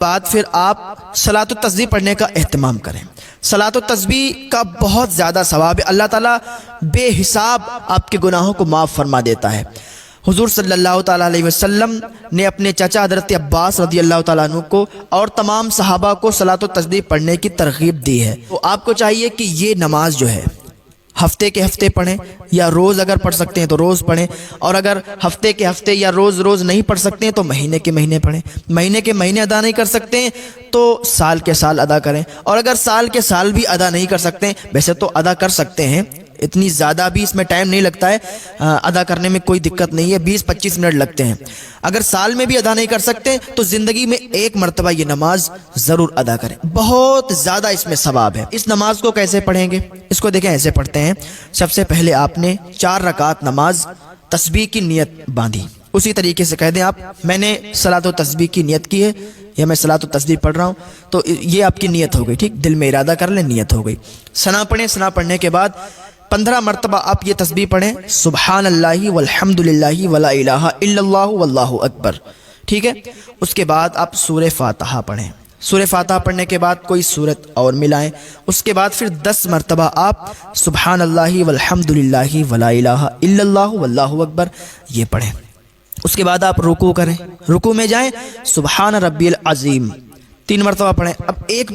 بعد پھر آپ صلاۃ التسبیح پڑھنے کا اہتمام کریں۔ صلاۃ التسبیح کا بہت زیادہ ثواب ہے، اللہ تعالیٰ بے حساب آپ کے گناہوں کو معاف فرما دیتا ہے۔ حضور صلی اللہ تعالیٰ علیہ وسلم نے اپنے چچا حضرت عباس رضی اللہ تعالیٰ عنہ کو اور تمام صحابہ کو صلاۃ التسبیح پڑھنے کی ترغیب دی ہے۔ تو آپ کو چاہیے کہ یہ نماز جو ہے ہفتے کے ہفتے پڑھیں، یا روز اگر پڑھ سکتے ہیں تو روز پڑھیں، اور اگر ہفتے کے ہفتے یا روز نہیں پڑھ سکتے ہیں تو مہینے کے مہینے پڑھیں۔ مہینے کے مہینے ادا نہیں کر سکتے ہیں تو سال کے سال ادا کریں، اور اگر سال کے سال بھی ادا نہیں کر سکتے ہیں، ویسے تو ادا کر سکتے ہیں، اتنی زیادہ بھی اس میں ٹائم نہیں لگتا ہے، ادا کرنے میں کوئی دقت نہیں ہے، 20-25 منٹ لگتے ہیں۔ اگر سال میں بھی ادا نہیں کر سکتے تو زندگی میں ایک مرتبہ یہ نماز ضرور ادا کریں، بہت زیادہ اس میں ثواب ہے۔ اس نماز کو کیسے پڑھیں گے؟ اس کو دیکھیں، ایسے پڑھتے ہیں۔ سب سے پہلے آپ نے 4 رکعت نماز تسبیح کی نیت باندھی، اسی طریقے سے کہہ دیں آپ میں نے صلاۃ و تسبیح کی نیت کی ہے، یا میں صلاۃ و تسبیح پڑھ رہا ہوں، تو یہ آپ کی نیت ہو گئی، ٹھیک، دل میں ارادہ کر لیں، نیت ہو گئی۔ ثنا پڑھیں، ثنا پڑھنے کے بعد 15 مرتبہ آپ یہ تسبیح پڑھیں، سبحان اللہ والحمد للہ ولا الہ الا اللہ واللہ اکبر، ٹھیک ہے۔ اس کے بعد آپ سورہ فاتحہ پڑھیں، سورہ فاتحہ پڑھنے کے بعد کوئی سورت اور ملائیں، اس کے بعد پھر 10 مرتبہ آپ سبحان اللہ والحمد للہ ولا الہ الا اللہ واللہ اکبر یہ پڑھیں۔ اس کے بعد آپ رکوع کریں، رکوع میں جائیں، سبحان ربی العظیم 3 مرتبہ پڑھیں۔ اب ایک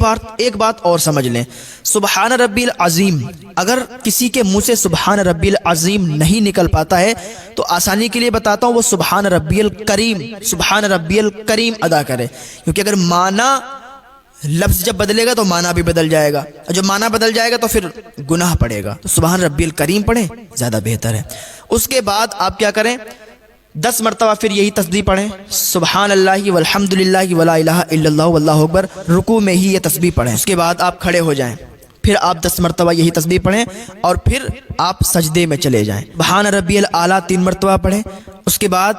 بات اور سمجھ لیں، سبحان ربی العظیم، اگر کسی کے منہ سے سبحان ربی العظیم نہیں نکل پاتا ہے تو آسانی کے لیے بتاتا ہوں، وہ سبحان ربی الکریم، سبحان ربی الکریم ادا کرے، کیونکہ اگر معنی لفظ جب بدلے گا تو معنی بھی بدل جائے گا، اور جب معنی بدل جائے گا تو پھر گناہ پڑے گا، تو سبحان ربی الکریم پڑھیں، زیادہ بہتر ہے۔ اس کے بعد آپ کیا کریں، 10 مرتبہ پھر یہی تسبیح پڑھیں، سبحان اللہ والحمد للہ ولا الہ الا اللہ واللہ اکبر، رکوع میں ہی یہ تسبیح پڑھیں۔ اس کے بعد آپ کھڑے ہو جائیں، پھر آپ 10 مرتبہ یہی تسبیح پڑھیں، اور پھر آپ سجدے میں چلے جائیں، سبحان ربی الاعلیٰ 3 مرتبہ پڑھیں۔ اس کے بعد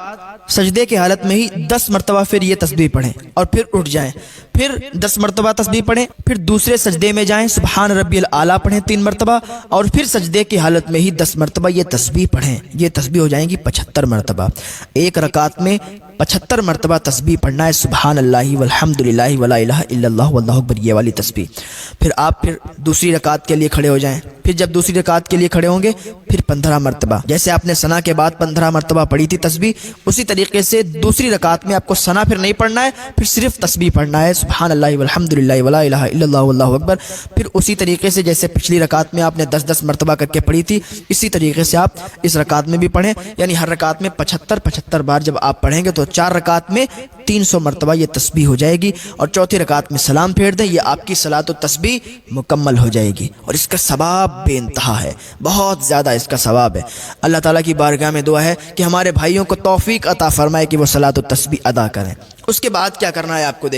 سجدے کی حالت میں ہی 10 مرتبہ پھر یہ تسبیح پڑھیں، اور پھر اٹھ جائیں، پھر 10 مرتبہ تسبیح پڑھیں، پھر دوسرے سجدے میں جائیں، سبحان ربی الاعلیٰ پڑھیں 3 مرتبہ، اور پھر سجدے کی حالت میں ہی 10 مرتبہ یہ تسبیح پڑھیں۔ یہ تسبیح ہو جائیں گی 75 مرتبہ۔ ایک رکعت میں 75 مرتبہ تسبیح پڑھنا ہے، سبحان اللہ والحمد للہ ولا الہ الا اللہ واللہ اکبر، یہ والی تسبیح۔ پھر آپ دوسری رکعت کے لیے کھڑے ہو جائیں، پھر جب دوسری رکعت کے لیے کھڑے ہوں گے پھر 15 مرتبہ، جیسے آپ نے ثنا کے بعد 15 مرتبہ پڑھی تھی تسبیح، اسی طریقے سے دوسری رکعت میں آپ کو ثنا پھر نہیں پڑھنا ہے، پھر صرف تسبیح پڑھنا ہے، سبحان اللہ والحمد للہ ولا الہ الا اللہ واللہ اکبر۔ پھر اسی طریقے سے جیسے پچھلی رکعت میں آپ نے 10-10 مرتبہ کر کے پڑھی تھی، اسی طریقے سے آپ اس رکعت میں بھی پڑھیں، یعنی ہر رکعت میں 75 بار جب آپ پڑھیں گے تو 4 رکعت میں 300 مرتبہ یہ تسبیح ہو جائے گی، اور چوتھی رکعت میں سلام پھیر دیں، یہ آپ کی صلاۃ و تسبیح مکمل ہو جائے گی، اور اس کا ثواب بے انتہا ہے، بہت زیادہ اس کا ثواب ہے۔ اللہ تعالیٰ کی بارگاہ میں دعا ہے کہ ہمارے بھائیوں کو توفیق عطا فرمائے کہ وہ صلاۃ و تسبیح ادا کریں۔ اس کے بعد کیا کرنا ہے آپ کو دیکھیں۔